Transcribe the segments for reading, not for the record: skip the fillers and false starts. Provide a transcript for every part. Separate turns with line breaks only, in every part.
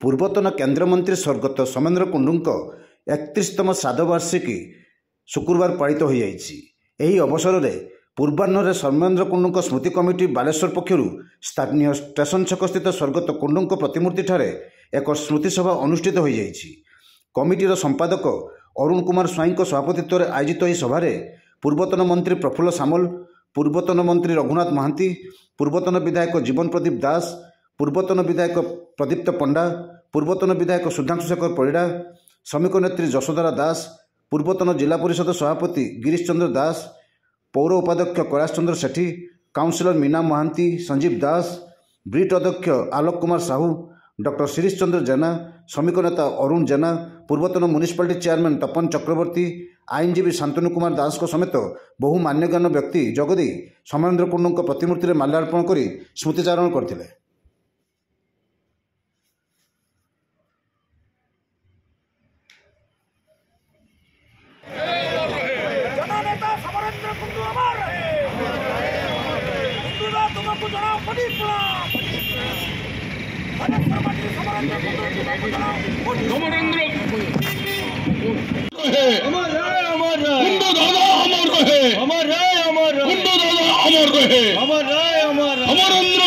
ପୂର୍ବତନ କେନ୍ଦ୍ରମନ୍ତ୍ରୀ ସ୍ୱର୍ଗତ ସୋମେନ୍ଦ୍ର କୁଣ୍ଡୁଙ୍କ 31ତମ ଶ୍ରାଦ୍ଧବାର୍ଷିକୀ ଶୁକ୍ରବାର ପାଳିତ ହୋଇଯାଇଛି। ଏହି ଅବସରରେ ପୂର୍ବାହ୍ନରେ ସୋମେନ୍ଦ୍ର କୁଣ୍ଡୁଙ୍କ ସ୍ମୃତି କମିଟି ବାଲେଶ୍ୱର ପକ୍ଷରୁ ସ୍ଥାନୀୟ ଷ୍ଟେସନ ଛକସ୍ଥିତ ସ୍ୱର୍ଗତ କୁଣ୍ଡୁଙ୍କ ପ୍ରତିମୂର୍ତ୍ତିଠାରେ ଏକ ସ୍ମୃତିସଭା ଅନୁଷ୍ଠିତ ହୋଇଯାଇଛି। କମିଟିର ସମ୍ପାଦକ ଅରୁଣ କୁମାର ସ୍ୱାଇଁଙ୍କ ସଭାପତିତ୍ୱରେ ଆୟୋଜିତ ଏହି ସଭାରେ ପୂର୍ବତନ ମନ୍ତ୍ରୀ ପ୍ରଫୁଲ୍ଲ ସାମଲ, ପୂର୍ବତନ ମନ୍ତ୍ରୀ ରଘୁନାଥ ମହାନ୍ତି, ପୂର୍ବତନ ବିଧାୟକ ଜୀବନ ପ୍ରଦୀପ ଦାସ, ପୂର୍ବତନ ବିଧାୟକ ପ୍ରଦୀପ୍ତ ପଣ୍ଡା, ପୂର୍ବତନ ବିଧାୟକ ସୁଧାଂଶୁ ଶେଖର ପରିଡ଼ା, ଶ୍ରମିକ ନେତ୍ରୀ ଯଶୋଧାରା ଦାସ, ପୂର୍ବତନ ଜିଲ୍ଲା ପରିଷଦ ସଭାପତି ଗିରୀଶ ଚନ୍ଦ୍ର ଦାସ, ପୌର ଉପାଧ୍ୟକ୍ଷ କୈଳାସ ଚନ୍ଦ୍ର ସେଠୀ, କାଉନସିଲର ମୀନା ମହାନ୍ତି, ସଞ୍ଜୀବ ଦାସ, ବ୍ରିଟ୍ ଅଧ୍ୟକ୍ଷ ଆଲୋକ କୁମାର ସାହୁ, ଡକ୍ଟର ଶିରିଷ ଚନ୍ଦ୍ର ଜେନା, ଶ୍ରମିକ ନେତା ଅରୁଣ ଜେନା, ପୂର୍ବତନ ମ୍ୟୁନିସିପାଲିଟି ଚେୟାରମ୍ୟାନ୍ ତପନ ଚକ୍ରବର୍ତ୍ତୀ, ଆଇନଜୀବୀ ଶାନ୍ତନୁ କୁମାର ଦାସଙ୍କ ସମେତ ବହୁ ମାନ୍ୟଗଣ୍ୟ ବ୍ୟକ୍ତି ଯୋଗଦେଇ ସୋମେନ୍ଦ୍ର କୁଣ୍ଡୁଙ୍କ ପ୍ରତିମୂର୍ତ୍ତିରେ ମାଲ୍ୟାର୍ପଣ କରି ସ୍ମୃତିଚାରଣ କରିଥିଲେ।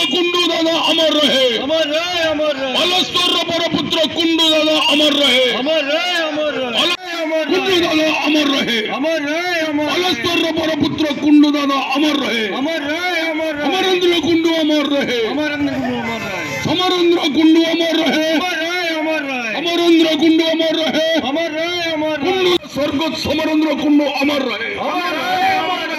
कुंडू दादा अमर रहे, बालेश्वर परपुत्र कुंडू दादा अमर रहे, कुंडू दादा अमर रहे, बालेश्वर परपुत्र कुंडू दादा अमर रहे, अमरेंद्र कुंडू अमर रहे, समरेंद्र कुंडू अमर रहे, अमरेंद्र कुंडू अमर रहे, कुंडू स्वर्गत समरेंद्र कुंडू अमर रहे,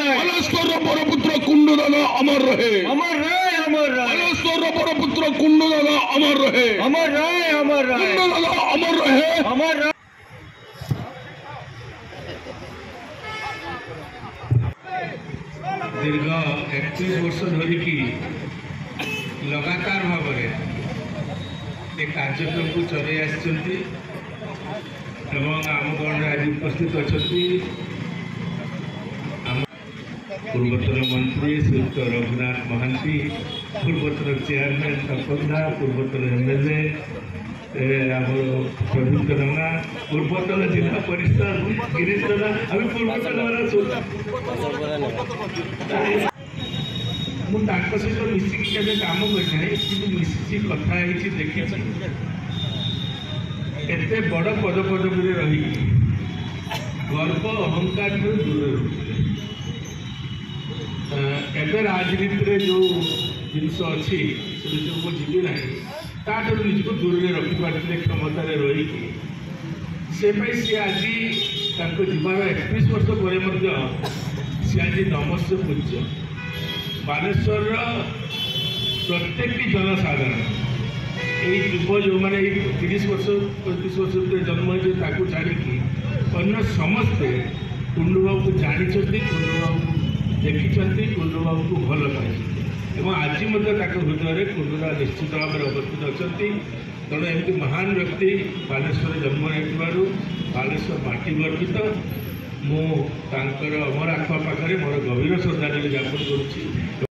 बालेश्वर परपुत्र कुंडू दादा अमर रहे, बालेश्वर परपुत्र कुंडू दादा अमर रहे, कुंडू दादा अमर रहे।
दीर्घ 31 वर्ष धरिकी लगातार भाव में कार्यक्रम को चलई आम गण आज उपस्थित अच्छा पूर्वतन मंत्री श्रीयुक्त रघुनाथ महांती, पूर्वतन चेयरमैन तपन, पूर्वतन एमएलए प्रदीप्त रंगा, पूर्वतन जिला परिषद गिरीश दादा, आम पूर्वतन सहित मिसिकी केवे काम करना मिसी कथा देखी एत बड़ पद पदवी रही गर्व अहंकार दूर एवं राजनीति जो जिनस अच्छी को जीवी ना ताठू निजक दूर रखिपारे क्षमतार रही से आज जीवार 31 वर्ष पर सी आज नमस्य पूज्य बालेश्वर प्रत्येक जनसाधारण यही युव जो मैंने 30 वर्ष 35 वर्ष जन्म हो छाड़ी अन्य समस्ते कुंडू बाबू को जानी कुंडू बाबू देखी कुंडू बाबू को भल पाई आज हृदय कुंडूरा निश्चित भाव में अवस्थित अच्छा तेणु एमती महान व्यक्ति बालेश्वर जन्म हो बालेश्वर माटी गर्वित मो अमर आत्मा पाखे मोर गभीर श्रद्धांजलि ज्ञापन करुच्ची।